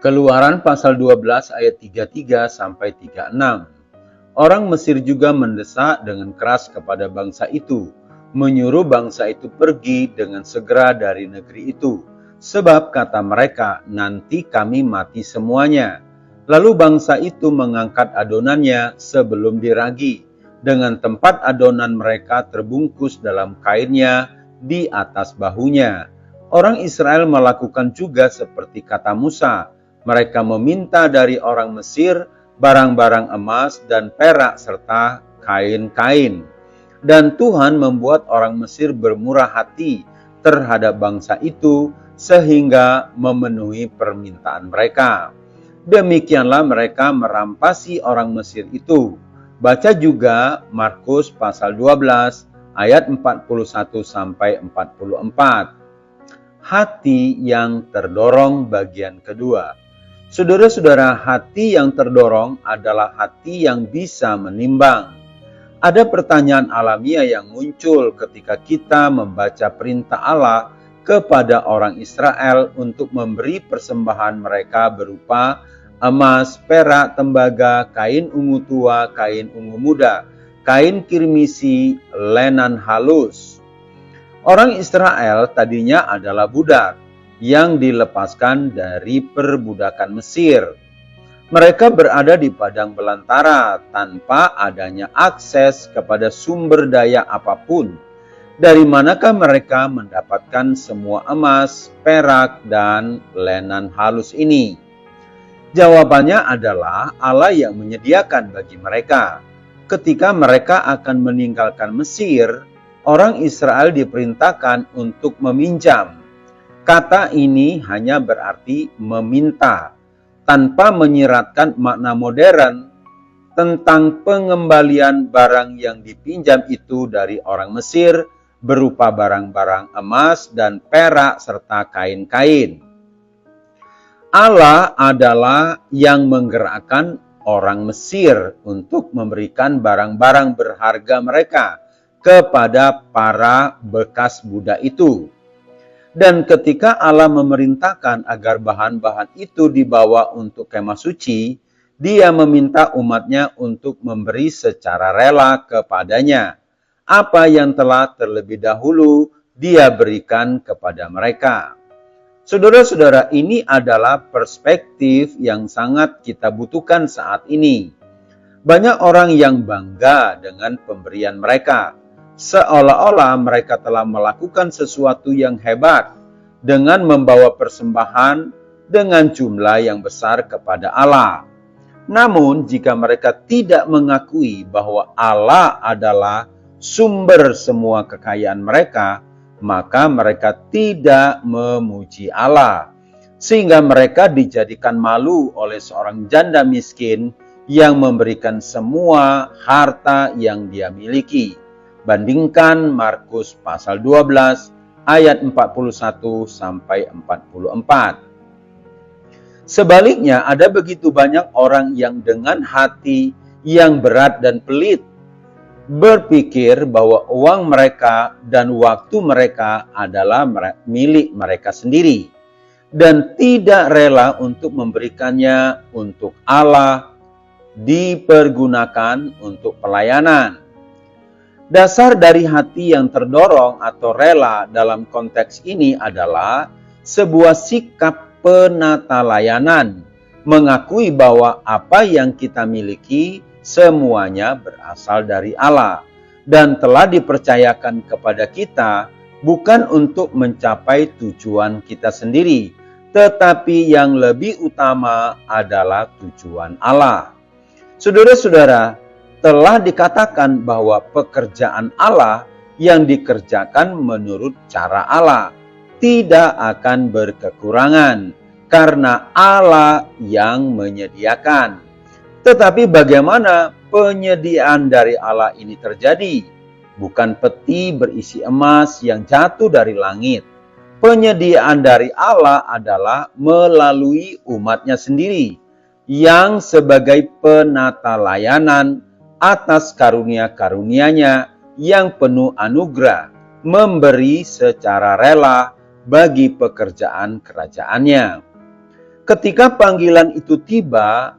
Keluaran pasal 12 ayat 33 sampai 36. Orang Mesir juga mendesak dengan keras kepada bangsa itu, menyuruh bangsa itu pergi dengan segera dari negeri itu. Sebab kata mereka, nanti kami mati semuanya. Lalu bangsa itu mengangkat adonannya sebelum diragi, dengan tempat adonan mereka terbungkus dalam kainnya di atas bahunya. Orang Israel melakukan juga seperti kata Musa. Mereka meminta dari orang Mesir barang-barang emas dan perak serta kain-kain. Dan Tuhan membuat orang Mesir bermurah hati terhadap bangsa itu sehingga memenuhi permintaan mereka. Demikianlah mereka merampasi orang Mesir itu. Baca juga Markus pasal 12 ayat 41 sampai 44. Hati yang terdorong bagian kedua. Saudara-saudara, hati yang terdorong adalah hati yang bisa menimbang. Ada pertanyaan alamiah yang muncul ketika kita membaca perintah Allah kepada orang Israel untuk memberi persembahan mereka berupa emas, perak, tembaga, kain ungu tua, kain ungu muda, kain kirmisi, lenan halus. Orang Israel tadinya adalah budak yang dilepaskan dari perbudakan Mesir. Mereka berada di padang belantara tanpa adanya akses kepada sumber daya apapun. Dari manakah mereka mendapatkan semua emas, perak, dan lenan halus ini? Jawabannya adalah Allah yang menyediakan bagi mereka. Ketika mereka akan meninggalkan Mesir, orang Israel diperintahkan untuk meminjam. Kata ini hanya berarti meminta, tanpa menyiratkan makna modern tentang pengembalian barang yang dipinjam itu dari orang Mesir berupa barang-barang emas dan perak serta kain-kain. Allah adalah yang menggerakkan orang Mesir untuk memberikan barang-barang berharga mereka kepada para bekas budak itu. Dan ketika Allah memerintahkan agar bahan-bahan itu dibawa untuk kemah suci, Dia meminta umatnya untuk memberi secara rela kepadanya. Apa yang telah terlebih dahulu Dia berikan kepada mereka. Saudara-saudara, ini adalah perspektif yang sangat kita butuhkan saat ini. Banyak orang yang bangga dengan pemberian mereka, seolah-olah mereka telah melakukan sesuatu yang hebat dengan membawa persembahan dengan jumlah yang besar kepada Allah. Namun, jika mereka tidak mengakui bahwa Allah adalah sumber semua kekayaan mereka, maka mereka tidak memuji Allah, sehingga mereka dijadikan malu oleh seorang janda miskin yang memberikan semua harta yang dia miliki. Bandingkan Markus pasal 12 ayat 41 sampai 44. Sebaliknya, ada begitu banyak orang yang dengan hati yang berat dan pelit berpikir bahwa uang mereka dan waktu mereka adalah milik mereka sendiri dan tidak rela untuk memberikannya untuk Allah, dipergunakan untuk pelayanan. Dasar dari hati yang terdorong atau rela dalam konteks ini adalah sebuah sikap penata layanan, mengakui bahwa apa yang kita miliki semuanya berasal dari Allah dan telah dipercayakan kepada kita bukan untuk mencapai tujuan kita sendiri, tetapi yang lebih utama adalah tujuan Allah. Saudara-saudara, telah dikatakan bahwa pekerjaan Allah yang dikerjakan menurut cara Allah tidak akan berkekurangan karena Allah yang menyediakan. Tetapi bagaimana penyediaan dari Allah ini terjadi? Bukan peti berisi emas yang jatuh dari langit. Penyediaan dari Allah adalah melalui umatnya sendiri yang sebagai penata layanan atas karunia-karunia-Nya yang penuh anugerah, memberi secara rela bagi pekerjaan kerajaan-Nya. Ketika panggilan itu tiba,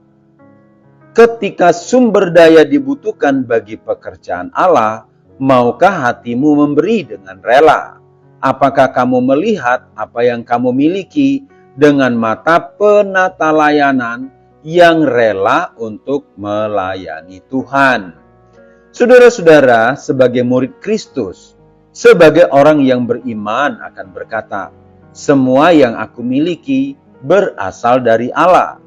ketika sumber daya dibutuhkan bagi pekerjaan Allah, maukah hatimu memberi dengan rela? Apakah kamu melihat apa yang kamu miliki dengan mata penata layanan yang rela untuk melayani Tuhan? Saudara-saudara, sebagai murid Kristus, sebagai orang yang beriman akan berkata, semua yang aku miliki berasal dari Allah.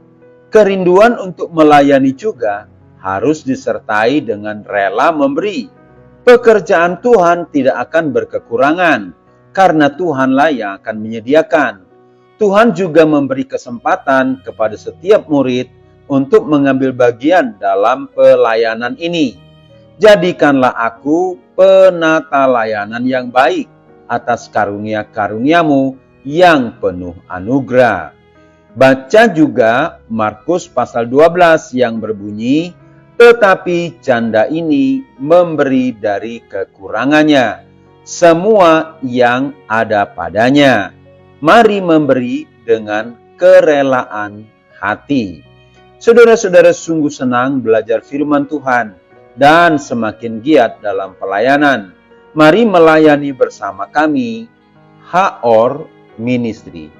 Kerinduan untuk melayani juga harus disertai dengan rela memberi. Pekerjaan Tuhan tidak akan berkekurangan, karena Tuhanlah yang akan menyediakan. Tuhan juga memberi kesempatan kepada setiap murid untuk mengambil bagian dalam pelayanan ini. Jadikanlah aku penata layanan yang baik atas karunia-karuniamu yang penuh anugerah. Baca juga Markus pasal 12 yang berbunyi, tetapi janda ini memberi dari kekurangannya semua yang ada padanya. Mari memberi dengan kerelaan hati. Saudara-saudara, sungguh senang belajar firman Tuhan dan semakin giat dalam pelayanan. Mari melayani bersama kami, HOR Ministry.